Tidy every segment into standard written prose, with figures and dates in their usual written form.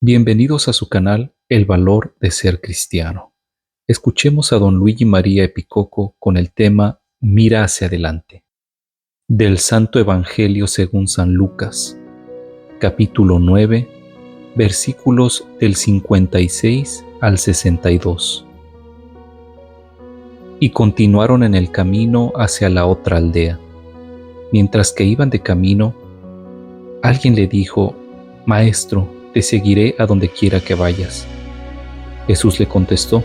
Bienvenidos a su canal El Valor de Ser Cristiano. Escuchemos a don Luigi María Epicoco con el tema Mira hacia adelante. Del Santo Evangelio según San Lucas, capítulo 9, versículos del 56 al 62. Y continuaron en el camino hacia la otra aldea. Mientras que iban de camino, alguien le dijo: Maestro, te seguiré a donde quiera que vayas. Jesús le contestó: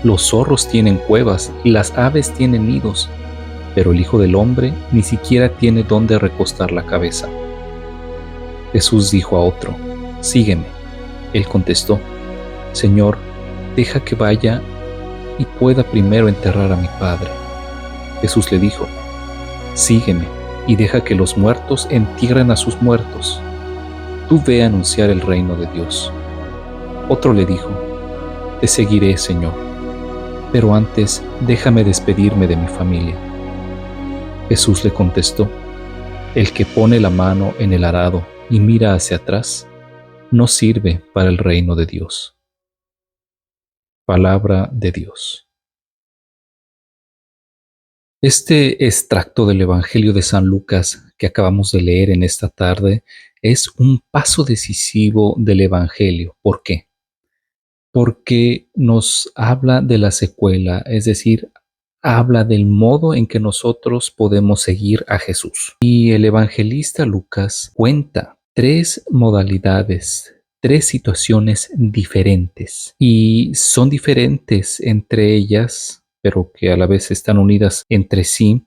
Los zorros tienen cuevas y las aves tienen nidos, pero el Hijo del Hombre ni siquiera tiene dónde recostar la cabeza. Jesús dijo a otro: Sígueme. Él contestó: Señor, deja que vaya y pueda primero enterrar a mi padre. Jesús le dijo: Sígueme y deja que los muertos entierren a sus muertos. Tú ve a anunciar el reino de Dios. Otro le dijo: Te seguiré, Señor, pero antes déjame despedirme de mi familia. Jesús le contestó: El que pone la mano en el arado y mira hacia atrás, no sirve para el reino de Dios. Palabra de Dios. Este extracto del Evangelio de San Lucas que acabamos de leer en esta tarde es un paso decisivo del Evangelio. ¿Por qué? Porque nos habla de la secuela, es decir, habla del modo en que nosotros podemos seguir a Jesús. Y el evangelista Lucas cuenta tres modalidades, tres situaciones diferentes. Y son diferentes entre ellas, pero que a la vez están unidas entre sí,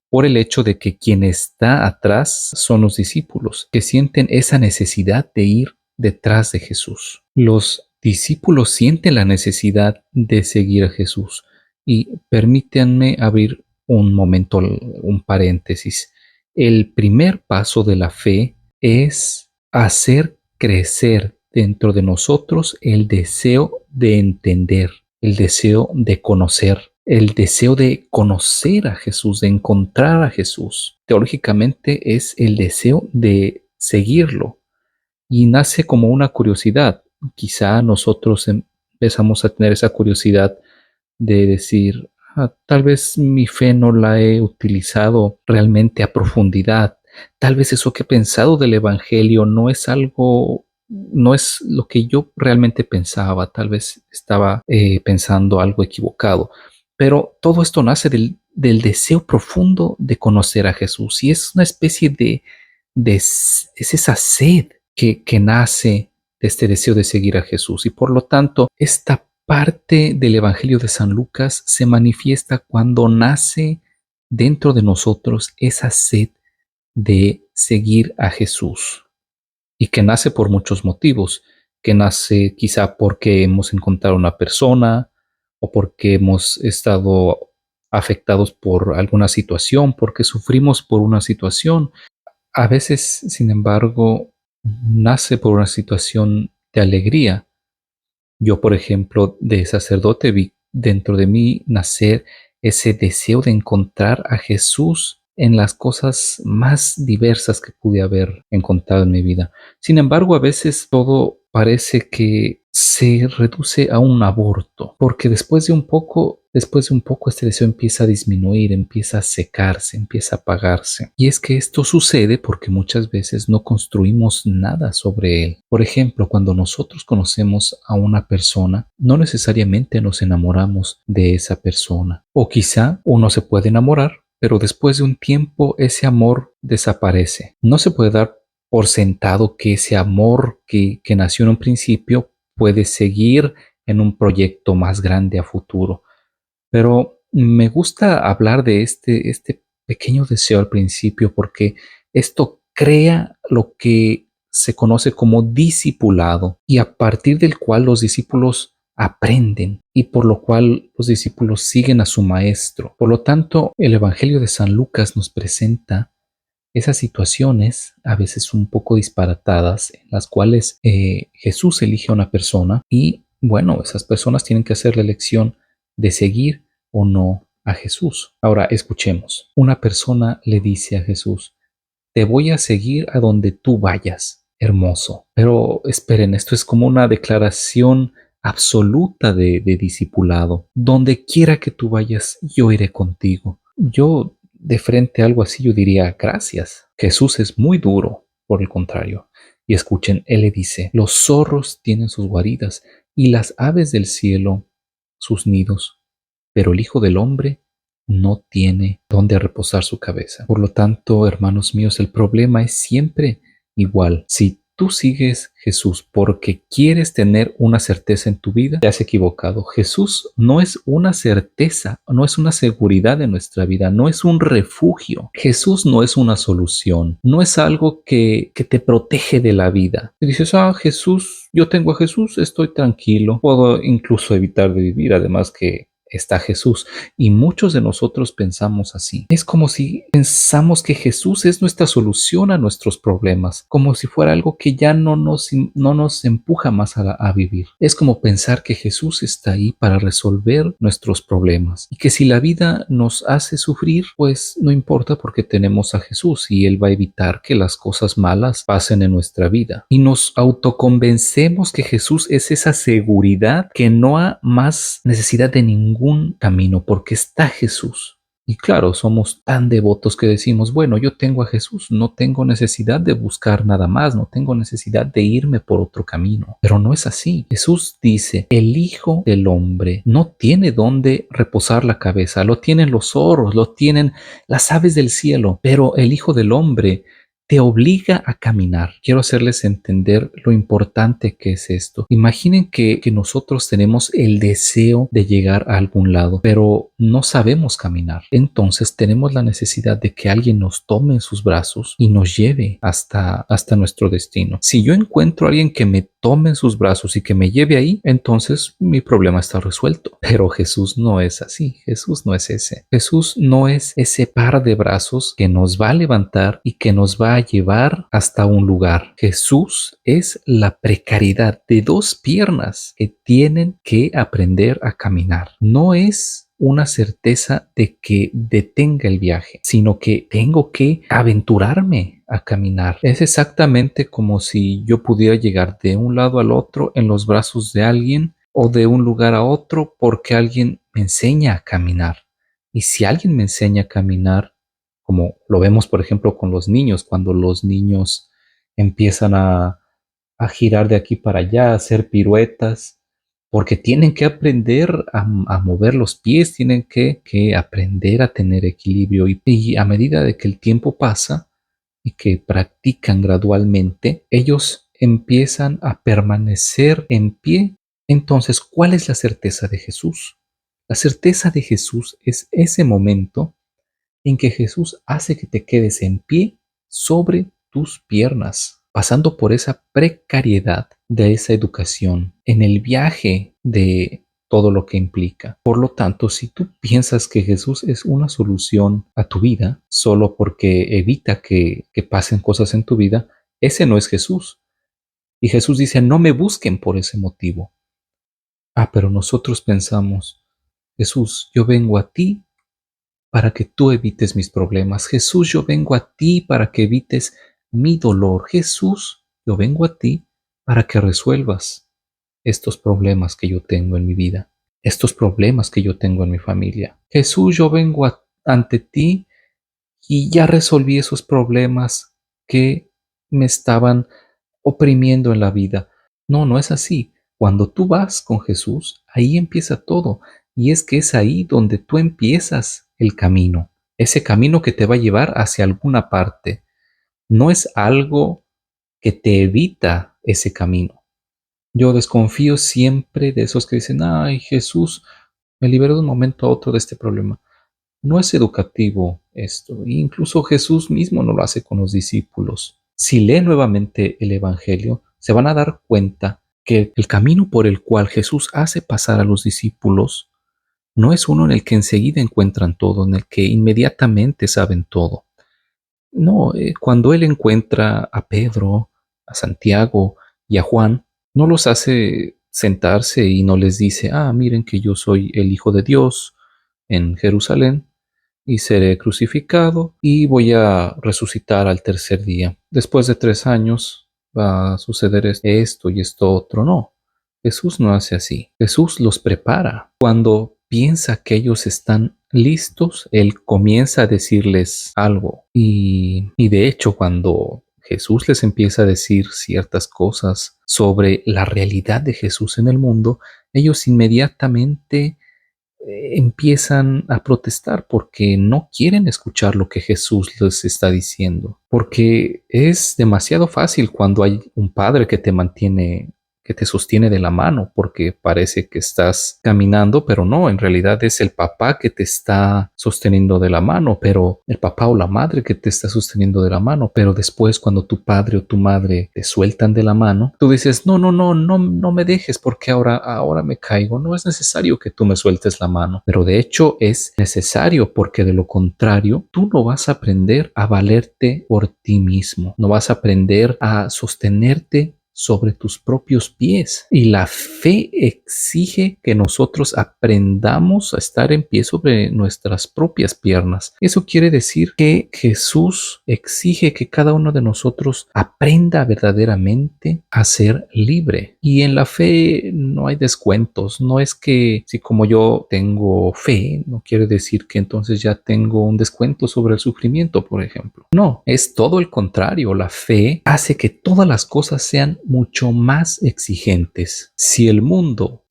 por el hecho de que quien está atrás son los discípulos, que sienten esa necesidad de ir detrás de Jesús. Los discípulos sienten la necesidad de seguir a Jesús. Y permítanme abrir un momento, un paréntesis. El primer paso de la fe es hacer crecer dentro de nosotros el deseo de entender, el deseo de conocer, el deseo de conocer a Jesús, de encontrar a Jesús. Teológicamente es el deseo de seguirlo y nace como una curiosidad. Quizá nosotros empezamos a tener esa curiosidad de decir: tal vez mi fe no la he utilizado realmente a profundidad. Tal vez eso que he pensado del Evangelio no es lo que yo realmente pensaba. Tal vez estaba pensando algo equivocado. Pero todo esto nace del deseo profundo de conocer a Jesús. Y es una especie es esa sed que nace de este deseo de seguir a Jesús. Y por lo tanto, esta parte del Evangelio de San Lucas se manifiesta cuando nace dentro de nosotros esa sed de seguir a Jesús, y que nace por muchos motivos, que nace quizá porque hemos encontrado una persona o porque hemos estado afectados por alguna situación, porque sufrimos por una situación. A veces, sin embargo, nace por una situación de alegría. Yo, por ejemplo, de sacerdote vi dentro de mí nacer ese deseo de encontrar a Jesús en las cosas más diversas que pude haber encontrado en mi vida. Sin embargo, a veces todo parece que se reduce a un aborto, porque después de un poco este deseo empieza a disminuir, empieza a secarse, empieza a apagarse. Y es que esto sucede porque muchas veces no construimos nada sobre él. Por ejemplo, cuando nosotros conocemos a una persona, no necesariamente nos enamoramos de esa persona. O quizá uno se puede enamorar, pero después de un tiempo ese amor desaparece. No se puede dar por sentado que ese amor que nació en un principio puede seguir en un proyecto más grande a futuro. Pero me gusta hablar de este pequeño deseo al principio, porque esto crea lo que se conoce como discipulado, y a partir del cual los discípulos aprenden y por lo cual los discípulos siguen a su maestro. Por lo tanto, el Evangelio de San Lucas nos presenta esas situaciones, a veces un poco disparatadas, en las cuales Jesús elige a una persona y, bueno, esas personas tienen que hacer la elección de seguir o no a Jesús. Ahora, escuchemos. Una persona le dice a Jesús: Te voy a seguir a donde tú vayas. hermoso. Pero esperen, esto es como una declaración absoluta de discipulado. Donde quiera que tú vayas, yo iré contigo. Yo, de frente a algo así, yo diría gracias. Jesús es muy duro, por el contrario. Y escuchen, él le dice, los zorros tienen sus guaridas y las aves del cielo sus nidos, pero el Hijo del Hombre no tiene dónde reposar su cabeza. Por lo tanto, hermanos míos, el problema es siempre igual. Si tú sigues Jesús porque quieres tener una certeza en tu vida, te has equivocado. Jesús no es una certeza, no es una seguridad de nuestra vida, no es un refugio. Jesús no es una solución, no es algo que te protege de la vida. Y dices, Jesús, yo tengo a Jesús, estoy tranquilo, puedo incluso evitar de vivir, además que está Jesús. Y muchos de nosotros pensamos así. Es como si pensamos que Jesús es nuestra solución a nuestros problemas, como si fuera algo que ya no nos empuja más a vivir. Es como pensar que Jesús está ahí para resolver nuestros problemas y que si la vida nos hace sufrir, pues no importa porque tenemos a Jesús y Él va a evitar que las cosas malas pasen en nuestra vida. Y nos autoconvencemos que Jesús es esa seguridad, que no hay más necesidad de ningún camino porque está Jesús. Y claro, somos tan devotos que decimos, bueno, yo tengo a Jesús, no tengo necesidad de buscar nada más, no tengo necesidad de irme por otro camino. Pero no es así. Jesús dice, el Hijo del Hombre no tiene dónde reposar la cabeza, lo tienen los zorros, lo tienen las aves del cielo, pero el Hijo del Hombre te obliga a caminar. Quiero hacerles entender lo importante que es esto. Imaginen que nosotros tenemos el deseo de llegar a algún lado, pero no sabemos caminar. Entonces tenemos la necesidad de que alguien nos tome en sus brazos y nos lleve hasta nuestro destino. Si yo encuentro a alguien que me tome en sus brazos y que me lleve ahí, entonces mi problema está resuelto. Pero Jesús no es así. Jesús no es ese. Jesús no es ese par de brazos que nos va a levantar y que nos va a llevar hasta un lugar. Jesús es la precariedad de dos piernas que tienen que aprender a caminar. No es una certeza de que detenga el viaje, sino que tengo que aventurarme a caminar. Es exactamente como si yo pudiera llegar de un lado al otro en los brazos de alguien o de un lugar a otro porque alguien me enseña a caminar. Y si alguien me enseña a caminar, como lo vemos por ejemplo con los niños, cuando los niños empiezan a girar de aquí para allá, a hacer piruetas, porque tienen que aprender a mover los pies, tienen que aprender a tener equilibrio y a medida de que el tiempo pasa y que practican gradualmente, ellos empiezan a permanecer en pie. Entonces, ¿cuál es la certeza de Jesús? La certeza de Jesús es ese momento en que Jesús hace que te quedes en pie sobre tus piernas, pasando por esa precariedad de esa educación, en el viaje de todo lo que implica. Por lo tanto, si tú piensas que Jesús es una solución a tu vida solo porque evita que pasen cosas en tu vida, ese no es Jesús. Y Jesús dice, no me busquen por ese motivo. Pero nosotros pensamos, Jesús, yo vengo a ti para que tú evites mis problemas. Jesús, yo vengo a ti para que evites mi dolor. Jesús, yo vengo a ti para que resuelvas estos problemas que yo tengo en mi vida, estos problemas que yo tengo en mi familia. Jesús, yo vengo ante ti y ya resolví esos problemas que me estaban oprimiendo en la vida. No, no es así. Cuando tú vas con Jesús, ahí empieza todo. Y es que es ahí donde tú empiezas el camino. Ese camino que te va a llevar hacia alguna parte. No es algo que te evita ese camino. Yo desconfío siempre de esos que dicen, ay, Jesús me liberó de un momento a otro de este problema. No es educativo esto. E incluso Jesús mismo no lo hace con los discípulos. Si leen nuevamente el Evangelio, se van a dar cuenta que el camino por el cual Jesús hace pasar a los discípulos no es uno en el que enseguida encuentran todo, en el que inmediatamente saben todo. No, cuando Él encuentra a Pedro, a Santiago y a Juan, no los hace sentarse y no les dice, miren que yo soy el Hijo de Dios en Jerusalén y seré crucificado y voy a resucitar al tercer día. Después de 3 años va a suceder esto y esto otro. No, Jesús no hace así. Jesús los prepara. Cuando piensa que ellos están listos, Él comienza a decirles algo. Y de hecho, cuando Jesús les empieza a decir ciertas cosas sobre la realidad de Jesús en el mundo, ellos inmediatamente empiezan a protestar porque no quieren escuchar lo que Jesús les está diciendo. Porque es demasiado fácil cuando hay un padre que te mantiene, que te sostiene de la mano, porque parece que estás caminando, pero no, en realidad es el papá que te está sosteniendo de la mano, pero el papá o la madre que te está sosteniendo de la mano, pero después cuando tu padre o tu madre te sueltan de la mano, tú dices, no, no, no, no, no me dejes porque ahora me caigo, no es necesario que tú me sueltes la mano, pero de hecho es necesario porque de lo contrario, tú no vas a aprender a valerte por ti mismo, no vas a aprender a sostenerte sobre tus propios pies. Y la fe exige que nosotros aprendamos a estar en pie sobre nuestras propias piernas. Eso quiere decir que Jesús exige que cada uno de nosotros aprenda verdaderamente a ser libre. Y en la fe no hay descuentos. No es que si como yo tengo fe, no quiere decir que entonces ya tengo un descuento sobre el sufrimiento, por ejemplo. No, es todo el contrario. La fe hace que todas las cosas sean mucho más exigentes. Si al mundo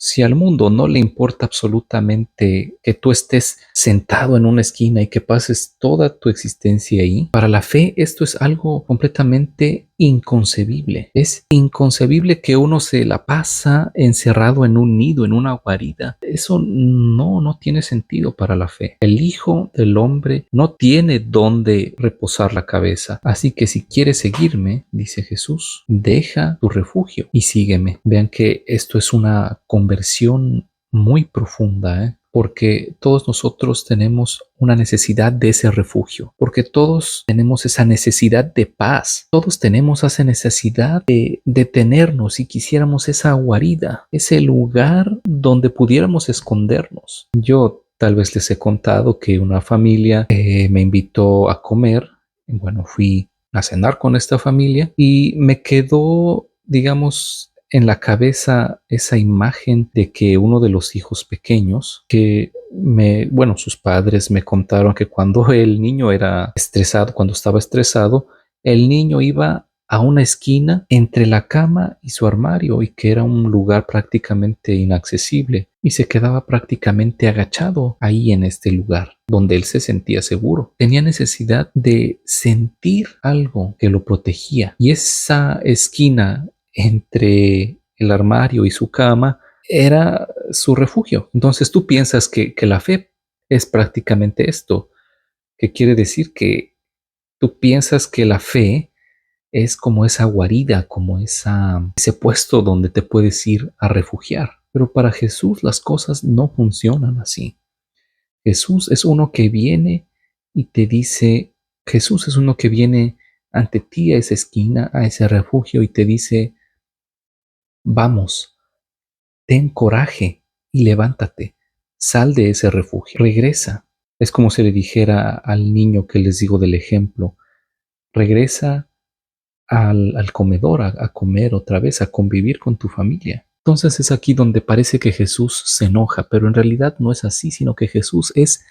no le importa absolutamente que tú estés sentado en una esquina y que pases toda tu existencia ahí, para la fe esto es algo completamente inconcebible. Es inconcebible que uno se la pasa encerrado en un nido, en una guarida. Eso no tiene sentido para la fe. El Hijo del Hombre no tiene dónde reposar la cabeza. Así que si quieres seguirme, dice Jesús, deja tu refugio y sígueme. Vean que esto es una conversión muy profunda, porque todos nosotros tenemos una necesidad de ese refugio, porque todos tenemos esa necesidad de paz, todos tenemos esa necesidad de detenernos y quisiéramos esa guarida, ese lugar donde pudiéramos escondernos. Yo tal vez les he contado que una familia me invitó a comer. Bueno, fui a cenar con esta familia y me quedó, digamos, en la cabeza esa imagen de que uno de los hijos pequeños, bueno, sus padres me contaron que cuando el niño era estresado, cuando estaba estresado, el niño iba a una esquina entre la cama y su armario y que era un lugar prácticamente inaccesible y se quedaba prácticamente agachado ahí en este lugar donde él se sentía seguro. Tenía necesidad de sentir algo que lo protegía y esa esquina entre el armario y su cama era su refugio. Entonces tú piensas que la fe es prácticamente esto, que quiere decir que tú piensas que la fe es como esa guarida, como ese puesto donde te puedes ir a refugiar. Pero para Jesús las cosas no funcionan así. Jesús es uno que viene y te dice, Jesús es uno que viene ante ti a esa esquina, a ese refugio y te dice, vamos, ten coraje y levántate, sal de ese refugio, regresa. Es como si le dijera al niño que les digo del ejemplo, regresa al comedor, a comer otra vez, a convivir con tu familia. Entonces es aquí donde parece que Jesús se enoja, pero en realidad no es así, sino que Jesús es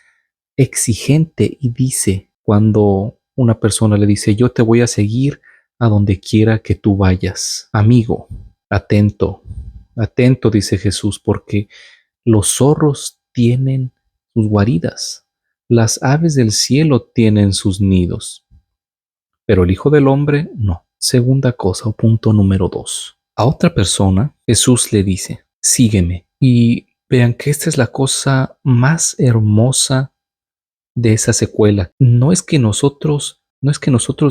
exigente y dice, cuando una persona le dice, yo te voy a seguir a donde quiera que tú vayas. Amigo, atento, atento, dice Jesús, porque los zorros tienen sus guaridas, las aves del cielo tienen sus nidos, pero el Hijo del Hombre no. Segunda cosa o punto número 2. A otra persona, Jesús le dice, sígueme. Y vean que esta es la cosa más hermosa de esa secuela. No es que nosotros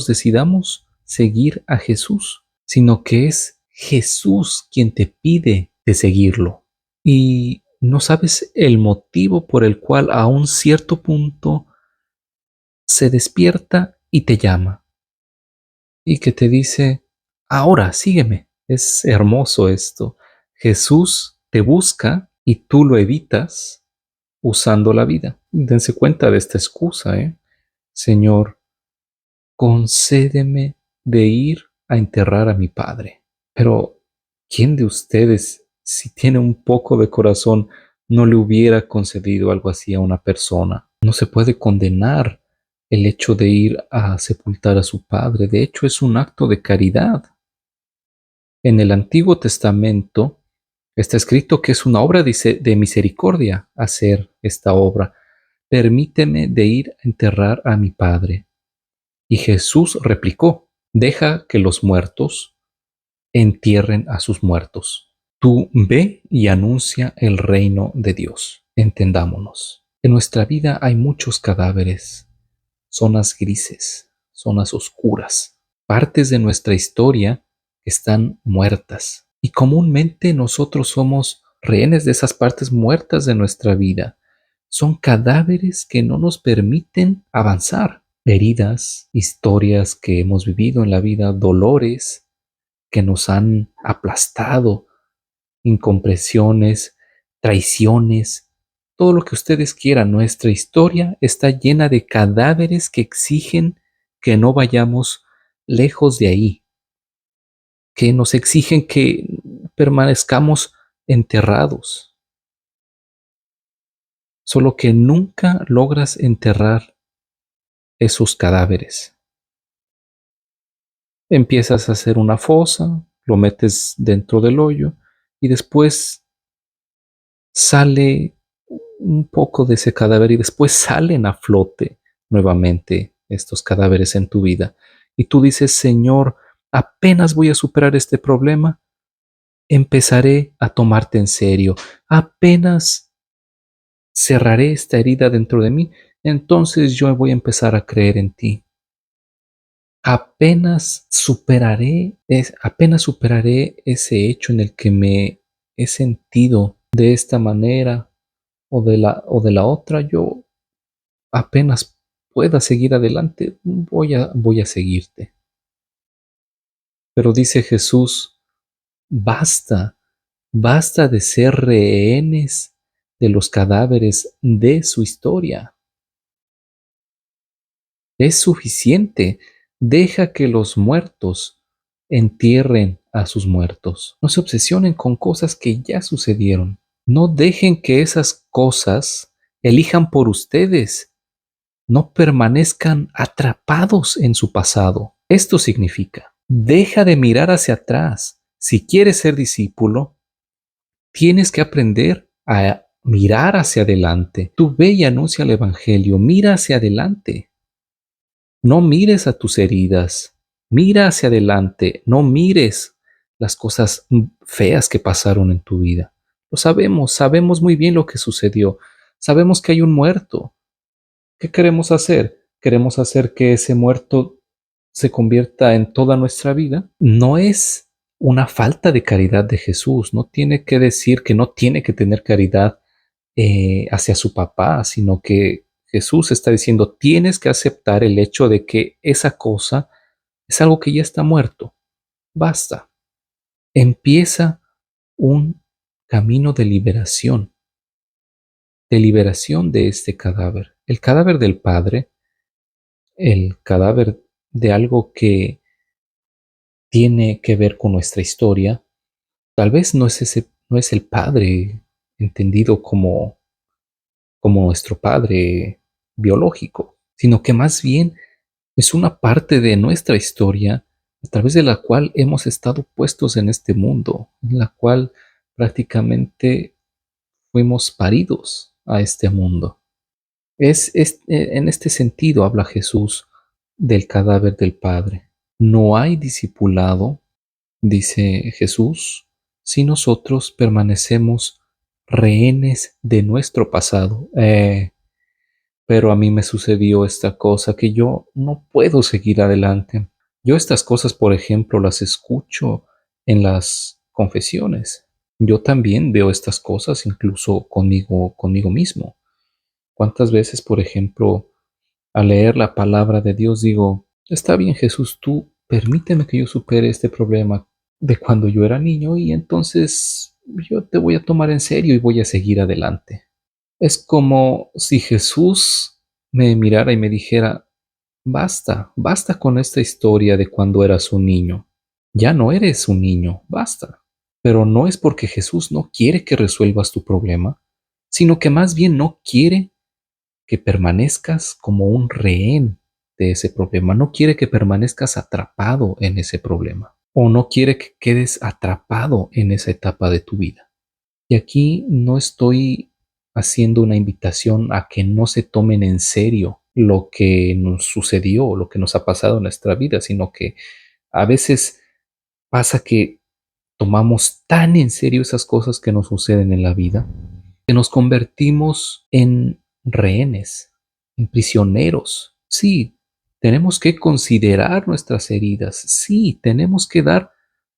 decidamos seguir a Jesús, sino que es Jesús quien te pide de seguirlo. Y no sabes el motivo por el cual a un cierto punto se despierta y te llama y que te dice, ahora sígueme. Es hermoso esto. Jesús te busca y tú lo evitas usando la vida. Dense cuenta de esta excusa, Señor, concédeme de ir a enterrar a mi padre. Pero, ¿quién de ustedes, si tiene un poco de corazón, no le hubiera concedido algo así a una persona? No se puede condenar el hecho de ir a sepultar a su padre. De hecho, es un acto de caridad. En el Antiguo Testamento está escrito que es una obra de misericordia hacer esta obra. Permíteme de ir a enterrar a mi padre. Y Jesús replicó, deja que los muertos entierren a sus muertos. Tú ve y anuncia el reino de Dios. Entendámonos. En nuestra vida hay muchos cadáveres, zonas grises, zonas oscuras, partes de nuestra historia que están muertas. Y comúnmente nosotros somos rehenes de esas partes muertas de nuestra vida. Son cadáveres que no nos permiten avanzar. Heridas, historias que hemos vivido en la vida, dolores que nos han aplastado, incomprensiones, traiciones, todo lo que ustedes quieran. Nuestra historia está llena de cadáveres que exigen que no vayamos lejos de ahí, que nos exigen que permanezcamos enterrados, solo que nunca logras enterrar esos cadáveres. Empiezas a hacer una fosa, lo metes dentro del hoyo y después sale un poco de ese cadáver y después salen a flote nuevamente estos cadáveres en tu vida. Y tú dices, Señor, apenas voy a superar este problema, empezaré a tomarte en serio. Apenas cerraré esta herida dentro de mí, entonces yo voy a empezar a creer en ti. Apenas superaré ese hecho en el que me he sentido de esta manera o de la otra, yo apenas pueda seguir adelante, voy a seguirte. Pero dice Jesús, basta, basta de ser rehenes de los cadáveres de su historia. Es suficiente. Deja que los muertos entierren a sus muertos. No se obsesionen con cosas que ya sucedieron. No dejen que esas cosas elijan por ustedes. No permanezcan atrapados en su pasado. Esto significa, deja de mirar hacia atrás. Si quieres ser discípulo, tienes que aprender a mirar hacia adelante. Tú ve y anuncia el Evangelio. Mira hacia adelante. No mires a tus heridas, mira hacia adelante, no mires las cosas feas que pasaron en tu vida. Lo sabemos, sabemos muy bien lo que sucedió, sabemos que hay un muerto. ¿Qué queremos hacer? ¿Queremos hacer que ese muerto se convierta en toda nuestra vida? No es una falta de caridad de Jesús, no tiene que decir que no tiene que tener caridad hacia su papá, sino que Jesús está diciendo, tienes que aceptar el hecho de que esa cosa es algo que ya está muerto. Basta. Empieza un camino de liberación de este cadáver. El cadáver del Padre, el cadáver de algo que tiene que ver con nuestra historia. Tal vez no es el Padre entendido como nuestro Padre biológico, sino que más bien es una parte de nuestra historia a través de la cual hemos estado puestos en este mundo, en la cual prácticamente fuimos paridos a este mundo. En este sentido habla Jesús del cadáver del Padre. No hay discipulado, dice Jesús, si nosotros permanecemos rehenes de nuestro pasado. Pero a mí me sucedió esta cosa que yo no puedo seguir adelante. Yo estas cosas, por ejemplo, las escucho en las confesiones. Yo también veo estas cosas incluso conmigo mismo. ¿Cuántas veces, por ejemplo, al leer la palabra de Dios digo, está bien Jesús, tú permíteme que yo supere este problema de cuando yo era niño y entonces yo te voy a tomar en serio y voy a seguir adelante? Es como si Jesús me mirara y me dijera, basta, basta con esta historia de cuando eras un niño. Ya no eres un niño, basta. Pero no es porque Jesús no quiere que resuelvas tu problema, sino que más bien no quiere que permanezcas como un rehén de ese problema. No quiere que permanezcas atrapado en ese problema. O no quiere que quedes atrapado en esa etapa de tu vida. Y aquí no estoy haciendo una invitación a que no se tomen en serio lo que nos sucedió o lo que nos ha pasado en nuestra vida, sino que a veces pasa que tomamos tan en serio esas cosas que nos suceden en la vida, que nos convertimos en rehenes, en prisioneros. Sí, tenemos que considerar nuestras heridas. Sí, tenemos que dar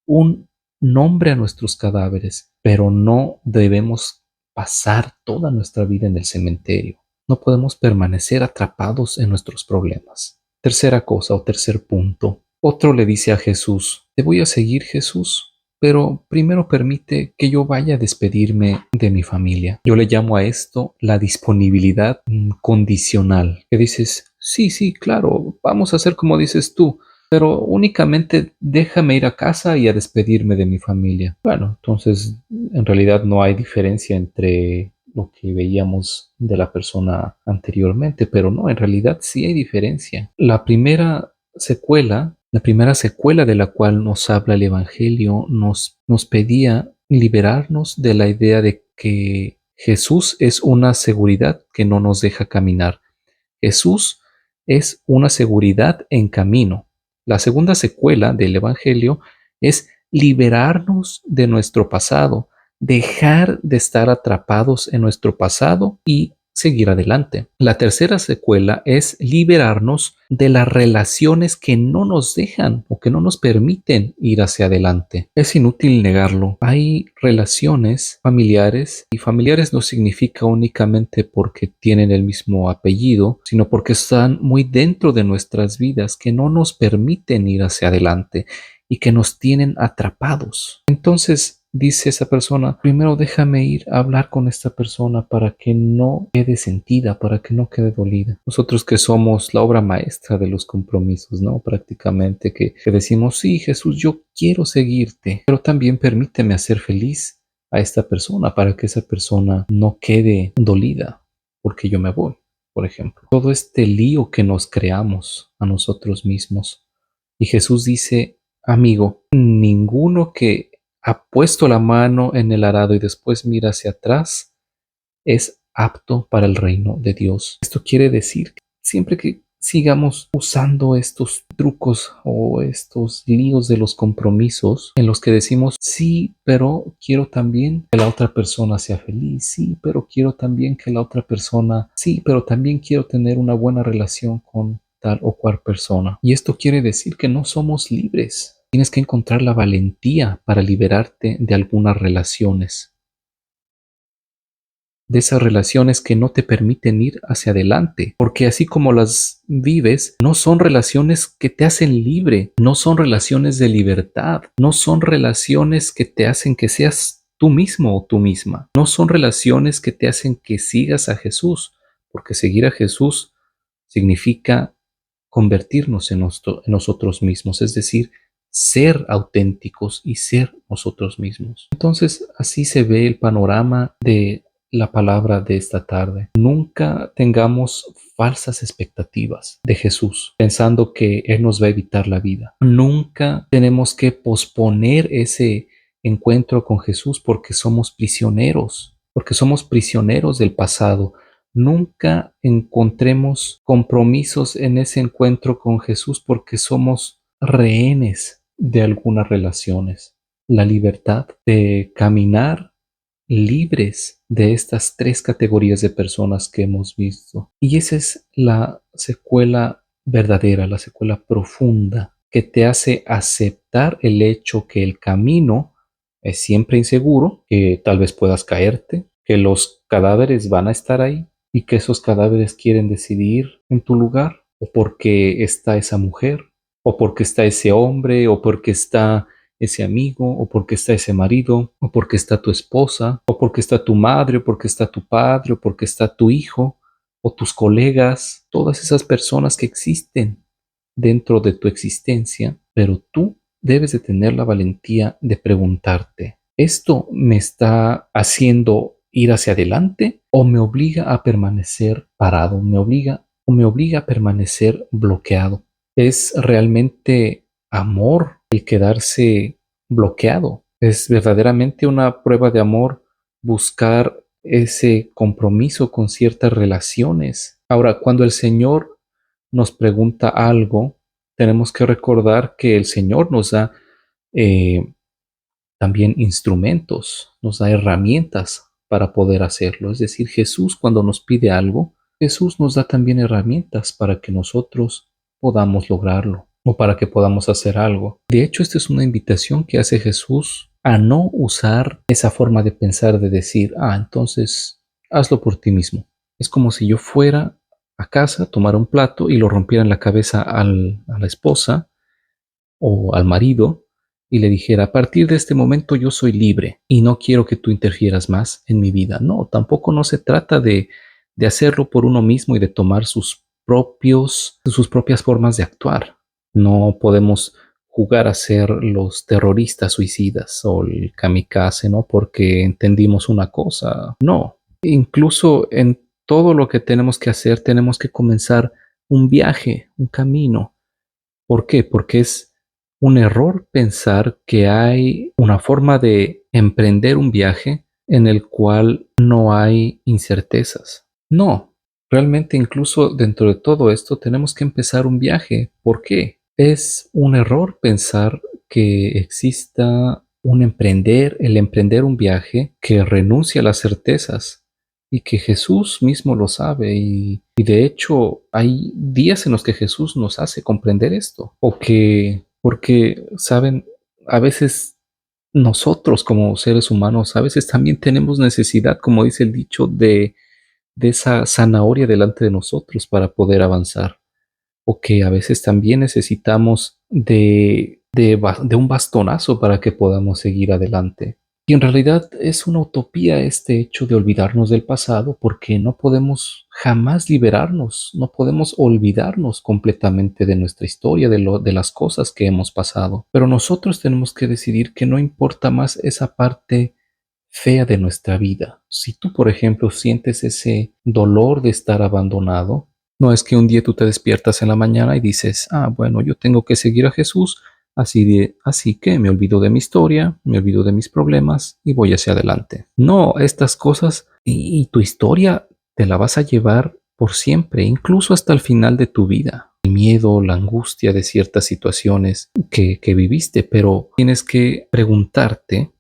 un nombre a nuestros cadáveres, pero no debemos pasar toda nuestra vida en el cementerio. No podemos permanecer atrapados en nuestros problemas. Tercera cosa o tercer punto. Otro le dice a Jesús, te voy a seguir, Jesús, pero primero permite que yo vaya a despedirme de mi familia. Yo le llamo a esto la disponibilidad condicional. Que dices, sí, sí, claro, vamos a hacer como dices tú, pero únicamente déjame ir a casa y a despedirme de mi familia. Bueno, entonces en realidad no hay diferencia entre lo que veíamos de la persona anteriormente, pero no, en realidad sí hay diferencia. La primera secuela de la cual nos habla el Evangelio nos pedía liberarnos de la idea de que Jesús es una seguridad que no nos deja caminar. Jesús es una seguridad en camino. La segunda secuela del Evangelio es liberarnos de nuestro pasado, dejar de estar atrapados en nuestro pasado y seguir adelante. La tercera secuela es liberarnos de las relaciones que no nos dejan o que no nos permiten ir hacia adelante. Es inútil negarlo. Hay relaciones familiares y familiares no significa únicamente porque tienen el mismo apellido, sino porque están muy dentro de nuestras vidas que no nos permiten ir hacia adelante y que nos tienen atrapados. Entonces, dice esa persona, primero déjame ir a hablar con esta persona para que no quede sentida, para que no quede dolida. Nosotros que somos la obra maestra de los compromisos, ¿no? Prácticamente que decimos, sí, Jesús, yo quiero seguirte, pero también permíteme hacer feliz a esta persona para que esa persona no quede dolida porque yo me voy, por ejemplo. Todo este lío que nos creamos a nosotros mismos. Y Jesús dice, amigo, ninguno que ha puesto la mano en el arado y después mira hacia atrás es apto para el reino de Dios. Esto quiere decir que siempre que sigamos usando estos trucos o estos líos de los compromisos en los que decimos, sí, pero quiero también que la otra persona sea feliz, sí, pero quiero también que la otra persona, sí, pero también quiero tener una buena relación con tal o cual persona. Y esto quiere decir que no somos libres. Tienes que encontrar la valentía para liberarte de algunas relaciones, de esas relaciones que no te permiten ir hacia adelante, porque así como las vives, no son relaciones que te hacen libre, no son relaciones de libertad, no son relaciones que te hacen que seas tú mismo o tú misma, no son relaciones que te hacen que sigas a Jesús, porque seguir a Jesús significa convertirnos en nosotros mismos, es decir, ser auténticos y ser nosotros mismos. Entonces, así se ve el panorama de la palabra de esta tarde. Nunca tengamos falsas expectativas de Jesús, pensando que Él nos va a evitar la vida. Nunca tenemos que posponer ese encuentro con Jesús porque somos prisioneros del pasado. Nunca encontremos compromisos en ese encuentro con Jesús porque somos rehenes de algunas relaciones. La libertad de caminar libres de estas tres categorías de personas que hemos visto. Y esa es la secuela verdadera, la secuela profunda, que te hace aceptar el hecho que el camino es siempre inseguro, que tal vez puedas caerte, que los cadáveres van a estar ahí y que esos cadáveres quieren decidir en tu lugar, o porque está esa mujer, o porque está ese hombre, o porque está ese amigo, o porque está ese marido, o porque está tu esposa, o porque está tu madre, o porque está tu padre, o porque está tu hijo, o tus colegas, todas esas personas que existen dentro de tu existencia, pero tú debes de tener la valentía de preguntarte, ¿esto me está haciendo ir hacia adelante o me obliga a permanecer parado? ¿Me obliga a permanecer bloqueado? ¿Es realmente amor el quedarse bloqueado? ¿Es verdaderamente una prueba de amor buscar ese compromiso con ciertas relaciones? Ahora, cuando el Señor nos pregunta algo, tenemos que recordar que el Señor nos da eh, también instrumentos, nos da herramientas para poder hacerlo. Es decir, Jesús cuando nos pide algo, Jesús nos da también herramientas para que nosotros podamos lograrlo o para que podamos hacer algo. De hecho, esta es una invitación que hace Jesús a no usar esa forma de pensar de decir, entonces hazlo por ti mismo. Es como si yo fuera a casa, tomara un plato y lo rompiera en la cabeza a la esposa o al marido y le dijera, a partir de este momento yo soy libre y no quiero que tú interfieras más en mi vida. No, tampoco no se trata de hacerlo por uno mismo y de tomar sus propias formas de actuar. No podemos jugar a ser los terroristas suicidas o el kamikaze, ¿no? Porque entendimos una cosa. No, incluso en todo lo que tenemos que hacer, tenemos que comenzar un viaje, un camino. ¿Por qué? Porque es un error pensar que hay una forma de emprender un viaje en el cual no hay incertezas. No, realmente incluso dentro de todo esto tenemos que empezar un viaje. ¿Por qué? Es un error pensar que exista el emprender un viaje que renuncia a las certezas y que Jesús mismo lo sabe y de hecho hay días en los que Jesús nos hace comprender esto porque saben, a veces nosotros como seres humanos a veces también tenemos necesidad, como dice el dicho, de esa zanahoria delante de nosotros para poder avanzar o que a veces también necesitamos de un bastonazo para que podamos seguir adelante. Y en realidad es una utopía este hecho de olvidarnos del pasado porque no podemos jamás liberarnos, no podemos olvidarnos completamente de nuestra historia, de las cosas que hemos pasado. Pero nosotros tenemos que decidir que no importa más esa parte fea de nuestra vida. Si tú, por ejemplo, sientes ese dolor de estar abandonado, no es que un día tú te despiertas en la mañana y dices, bueno, yo tengo que seguir a Jesús, así que me olvido de mi historia, me olvido de mis problemas y voy hacia adelante. No, estas cosas y tu historia te la vas a llevar por siempre, incluso hasta el final de tu vida. El miedo, la angustia de ciertas situaciones que viviste, pero tienes que preguntarte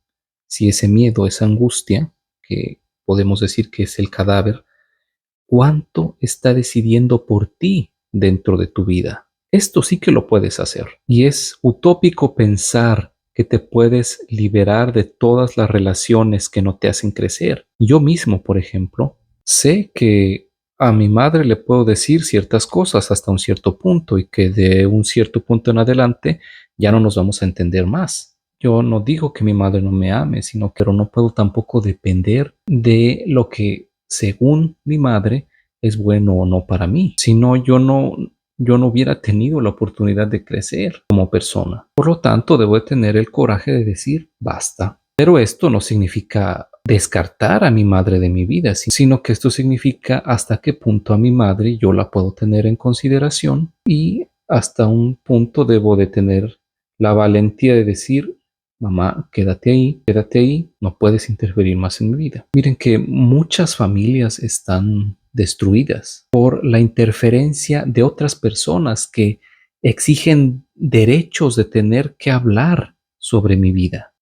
si ese miedo, esa angustia, que podemos decir que es el cadáver, ¿cuánto está decidiendo por ti dentro de tu vida? Esto sí que lo puedes hacer. Y es utópico pensar que te puedes liberar de todas las relaciones que no te hacen crecer. Yo mismo, por ejemplo, sé que a mi madre le puedo decir ciertas cosas hasta un cierto punto y que de un cierto punto en adelante ya no nos vamos a entender más. Yo no digo que mi madre no me ame, sino que no puedo tampoco depender de lo que, según mi madre, es bueno o no para mí. Si no, yo no hubiera tenido la oportunidad de crecer como persona. Por lo tanto, debo de tener el coraje de decir basta. Pero esto no significa descartar a mi madre de mi vida, sino que esto significa hasta qué punto a mi madre yo la puedo tener en consideración y hasta un punto debo de tener la valentía de decir, mamá, quédate ahí, no puedes interferir más en mi vida. Miren que muchas familias están destruidas por la interferencia de otras personas que exigen derechos de tener que hablar sobre mi vida.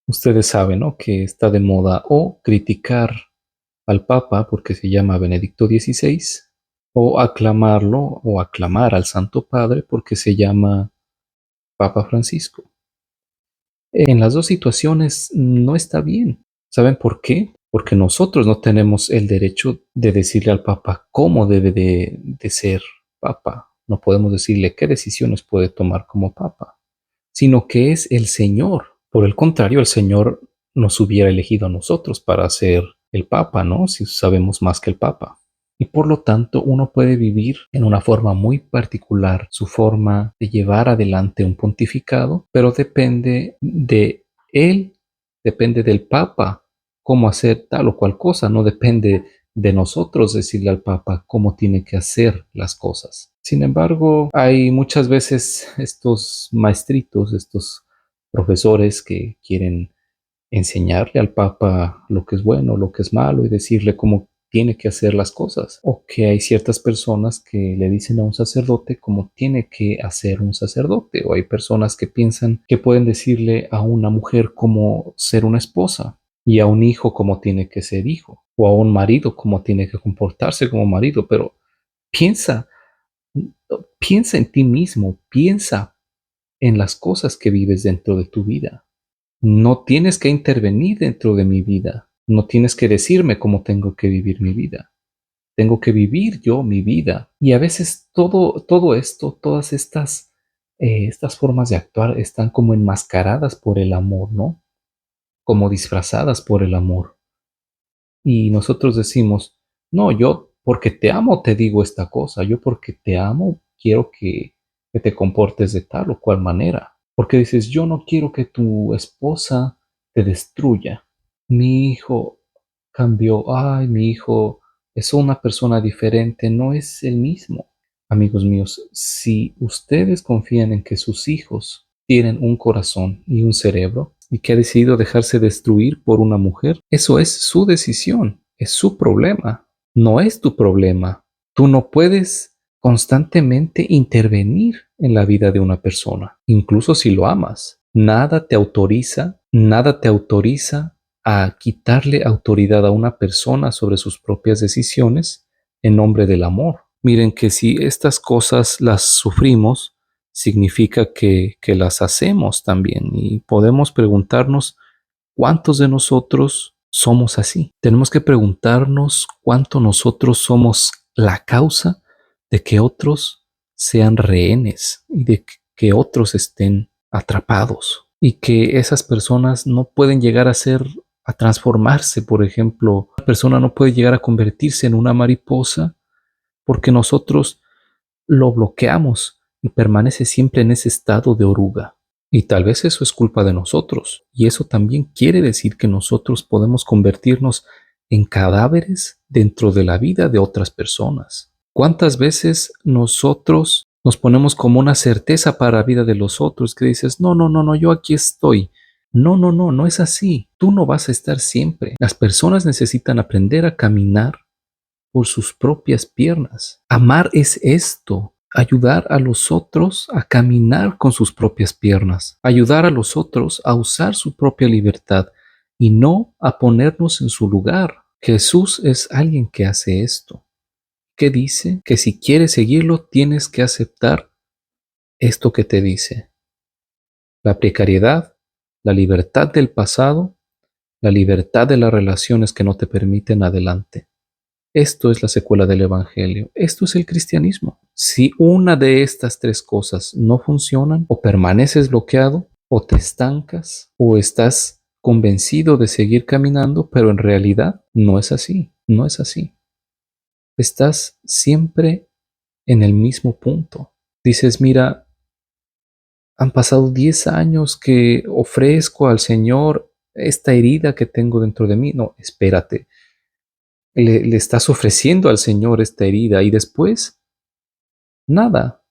Ustedes saben, ¿no?, que está de moda o criticar al Papa porque se llama Benedicto XVI, o aclamarlo o aclamar al Santo Padre porque se llama Papa Francisco. En las dos situaciones no está bien. ¿Saben por qué? Porque nosotros no tenemos el derecho de decirle al Papa cómo debe de ser Papa. No podemos decirle qué decisiones puede tomar como Papa, sino que es el Señor. Por el contrario, el Señor nos hubiera elegido a nosotros para ser el Papa, ¿no? Si sabemos más que el Papa. Y por lo tanto, uno puede vivir en una forma muy particular su forma de llevar adelante un pontificado, pero depende de él, depende del Papa cómo hacer tal o cual cosa, no depende de nosotros decirle al Papa cómo tiene que hacer las cosas. Sin embargo, hay muchas veces estos maestritos, estos profesores que quieren enseñarle al Papa lo que es bueno, lo que es malo y decirle cómo tiene que hacer las cosas. O que hay ciertas personas que le dicen a un sacerdote cómo tiene que hacer un sacerdote. O hay personas que piensan que pueden decirle a una mujer cómo ser una esposa y a un hijo cómo tiene que ser hijo. O a un marido cómo tiene que comportarse como marido. Pero piensa, piensa en ti mismo, piensa en las cosas que vives dentro de tu vida. No tienes que intervenir dentro de mi vida. No tienes que decirme cómo tengo que vivir mi vida. Tengo que vivir yo mi vida. Y a veces todo esto, todas estas formas de actuar están como enmascaradas por el amor, ¿no? Como disfrazadas por el amor. Y nosotros decimos, no, yo porque te amo te digo esta cosa. Yo porque te amo quiero que te comportes de tal o cual manera. Porque dices, yo no quiero que tu esposa te destruya. Mi hijo cambió, ay, mi hijo es una persona diferente, no es el mismo. Amigos míos, si ustedes confían en que sus hijos tienen un corazón y un cerebro y que ha decidido dejarse destruir por una mujer, eso es su decisión, es su problema, no es tu problema. Tú no puedes constantemente intervenir en la vida de una persona, incluso si lo amas. Nada te autoriza a quitarle autoridad a una persona sobre sus propias decisiones en nombre del amor. Miren que si estas cosas las sufrimos, significa que las hacemos también y podemos preguntarnos cuántos de nosotros somos así. Tenemos que preguntarnos cuánto nosotros somos la causa de que otros sean rehenes y de que otros estén atrapados y que esas personas no pueden llegar a transformarse. Por ejemplo, una persona no puede llegar a convertirse en una mariposa porque nosotros lo bloqueamos y permanece siempre en ese estado de oruga. Y tal vez eso es culpa de nosotros. Y eso también quiere decir que nosotros podemos convertirnos en cadáveres dentro de la vida de otras personas. ¿Cuántas veces nosotros nos ponemos como una certeza para la vida de los otros que dices, no, no, no, no, yo aquí estoy? No, no, no, no es así. Tú no vas a estar siempre. Las personas necesitan aprender a caminar por sus propias piernas. Amar es esto, ayudar a los otros a caminar con sus propias piernas, ayudar a los otros a usar su propia libertad y no a ponernos en su lugar. Jesús es alguien que hace esto, que dice que si quieres seguirlo tienes que aceptar esto que te dice: la precariedad, la libertad del pasado, la libertad de las relaciones que no te permiten adelante. Esto es la secuela del Evangelio. Esto es el cristianismo. Si una de estas tres cosas no funcionan, o permaneces bloqueado, o te estancas, o estás convencido de seguir caminando, pero en realidad no es así. No es así. Estás siempre en el mismo punto. Dices, mira, han pasado 10 años que ofrezco al Señor esta herida que tengo dentro de mí. No, espérate. Le estás ofreciendo al Señor esta herida y después, nada,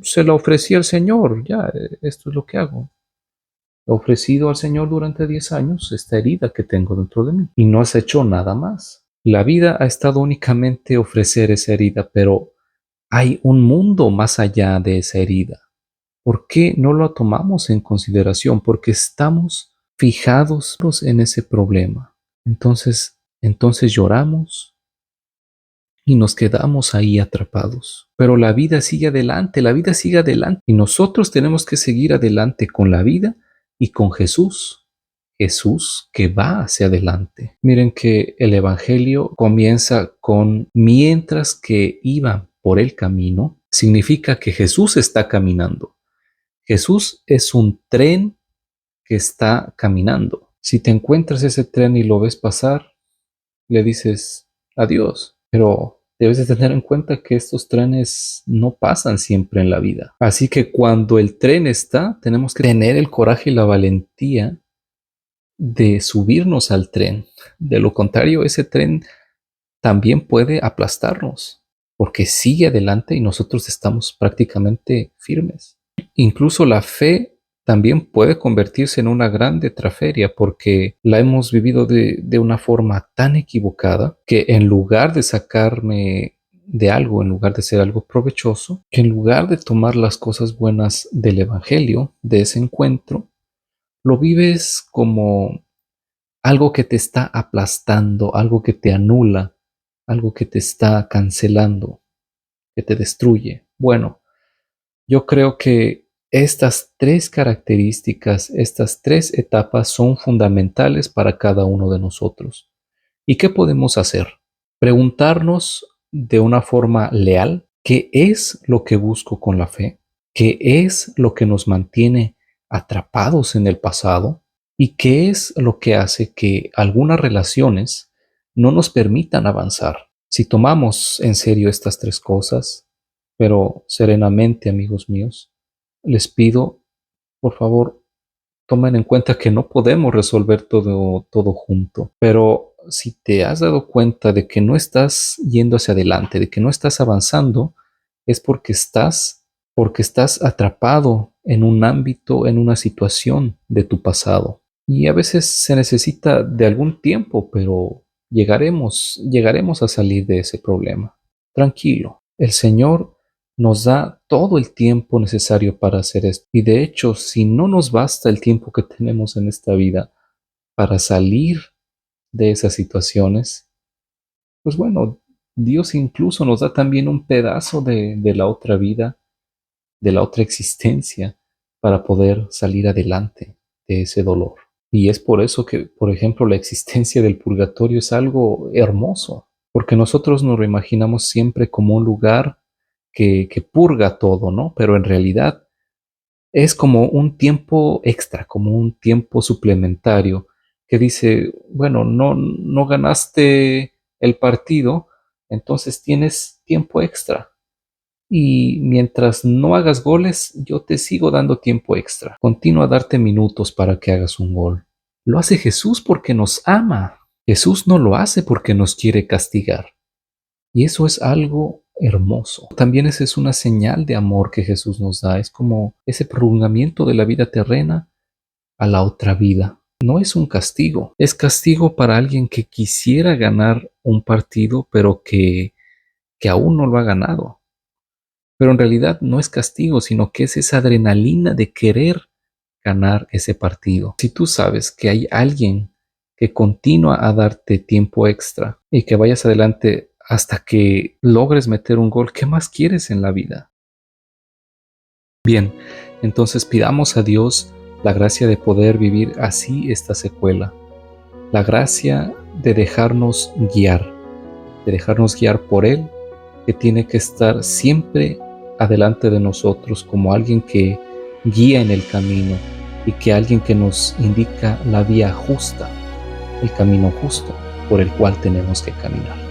se la ofrecí al Señor, ya, esto es lo que hago. He ofrecido al Señor durante 10 años esta herida que tengo dentro de mí y no has hecho nada más. La vida ha estado únicamente ofrecer esa herida, pero hay un mundo más allá de esa herida. ¿Por qué no lo tomamos en consideración? Porque estamos fijados en ese problema. Entonces lloramos y nos quedamos ahí atrapados. Pero la vida sigue adelante, la vida sigue adelante. Y nosotros tenemos que seguir adelante con la vida y con Jesús. Jesús que va hacia adelante. Miren que el Evangelio comienza con mientras que iban por el camino. Significa que Jesús está caminando. Jesús es un tren que está caminando. Si te encuentras ese tren y lo ves pasar, le dices adiós. Pero debes de tener en cuenta que estos trenes no pasan siempre en la vida. Así que cuando el tren está, tenemos que tener el coraje y la valentía de subirnos al tren. De lo contrario, ese tren también puede aplastarnos, porque sigue adelante y nosotros estamos prácticamente firmes. Incluso la fe también puede convertirse en una grande tragedia porque la hemos vivido de una forma tan equivocada que en lugar de sacarme de algo, en lugar de ser algo provechoso, que en lugar de tomar las cosas buenas del Evangelio, de ese encuentro, lo vives como algo que te está aplastando, algo que te anula, algo que te está cancelando, que te destruye. Bueno, yo creo que estas tres características, estas tres etapas son fundamentales para cada uno de nosotros. ¿Y qué podemos hacer? Preguntarnos de una forma leal qué es lo que busco con la fe, qué es lo que nos mantiene atrapados en el pasado y qué es lo que hace que algunas relaciones no nos permitan avanzar. Si tomamos en serio estas tres cosas, pero serenamente, amigos míos, les pido, por favor, tomen en cuenta que no podemos resolver todo junto. Pero si te has dado cuenta de que no estás yendo hacia adelante, de que no estás avanzando, es porque estás atrapado en un ámbito, en una situación de tu pasado. Y a veces se necesita de algún tiempo, pero llegaremos a salir de ese problema. Tranquilo, el Señor nos da todo el tiempo necesario para hacer esto. Y de hecho, si no nos basta el tiempo que tenemos en esta vida para salir de esas situaciones, pues bueno, Dios incluso nos da también un pedazo de la otra vida, de la otra existencia, para poder salir adelante de ese dolor. Y es por eso que, por ejemplo, la existencia del purgatorio es algo hermoso, porque nosotros nos lo imaginamos siempre como un lugar que purga todo, ¿no? Pero en realidad es como un tiempo extra, como un tiempo suplementario que dice, bueno, no ganaste el partido, entonces tienes tiempo extra. Y mientras no hagas goles, yo te sigo dando tiempo extra. Continúa a darte minutos para que hagas un gol. Lo hace Jesús porque nos ama. Jesús no lo hace porque nos quiere castigar. Y eso es algo hermoso. También esa es una señal de amor que Jesús nos da. Es como ese prolongamiento de la vida terrena a la otra vida. No es un castigo. Es castigo para alguien que quisiera ganar un partido, pero que aún no lo ha ganado. Pero en realidad no es castigo, sino que es esa adrenalina de querer ganar ese partido. Si tú sabes que hay alguien que continúa a darte tiempo extra y que vayas adelante hasta que logres meter un gol, ¿qué más quieres en la vida? Bien, entonces pidamos a Dios la gracia de poder vivir así esta secuela, la gracia de dejarnos guiar por Él, que tiene que estar siempre adelante de nosotros como alguien que guía en el camino y que alguien que nos indica la vía justa, el camino justo por el cual tenemos que caminar.